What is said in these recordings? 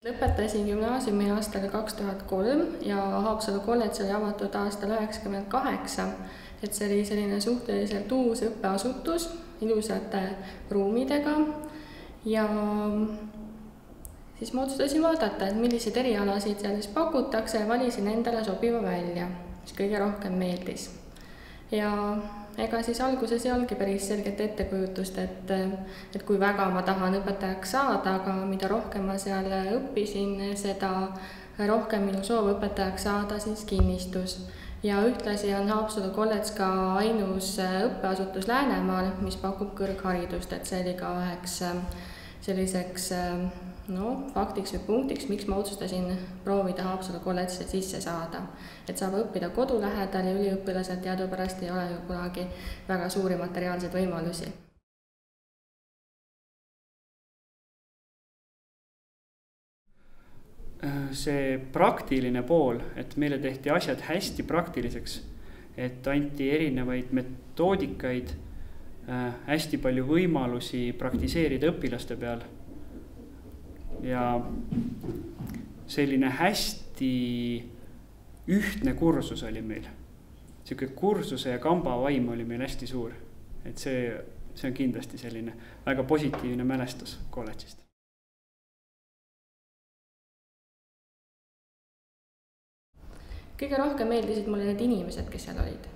Lõpetasin gümnaasiumi aastal 2003 ja Haapsalu kolledž oli avatud aastal 1998, et see oli selline suhteliselt uus õppeasutus ilusate ruumidega ja siis ma otsustasin vaadata, et milliseid erialasid seal siis pakutakse ja valisin endale sobiva välja, mis kõige rohkem meeldis. Ja ega siis alguses ei olnudki päris selget ettekujutust, et kui väga ma tahan õpetajaks saada, aga mida rohkem ma seal õppisin, seda rohkem minu soov õpetajaks saada siis kinnistus. Ja ühtlasi on Haapsalu kolledž ka ainus õppeasutus Läänemaal, mis pakub kõrgharidust, et see oli ka üheks selliseks faktiks või punktiks, miks ma otsustasin proovida Haapsalu kolledži sisse saada. Et saab õppida kodu lähedal ja üliõpilased teadupärast ei ole ju kunagi väga suuri materiaalseid võimalusi. See praktiline pool, et meile tehti asjad hästi praktiliseks, et anti erinevaid metoodikaid, hästi palju võimalusi praktiseerida õpilaste peal. Ja selline hästi ühtne kursus oli meil. Selline kursuse ja kamba vaim oli meil hästi suur. Et see on kindlasti selline väga positiivne mälestus kolledžist. Kõige rohkem meeldisid mulle need inimesed, kes seal olid.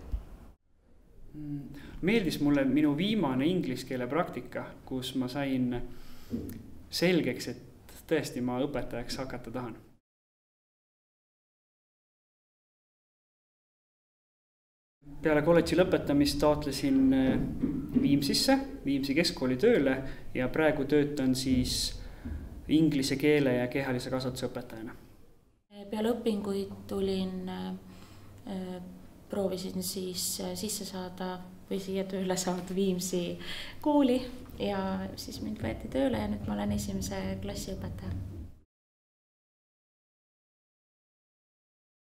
Meeldis mulle minu viimane inglise keele praktika, kus ma sain selgeks, et tõesti ma õpetajaks hakata tahan. Peale kolledži lõpetamist taotlesin Viimsi keskkooli tööle ja praegu töötan siis inglise keele ja kehalise kasvatuse õpetajana. Peale õpinguid proovisin siis sisse saada või siia tööle saada Viimsi kooli ja siis mind võeti tööle ja nüüd ma olen 1. klassi õpetaja.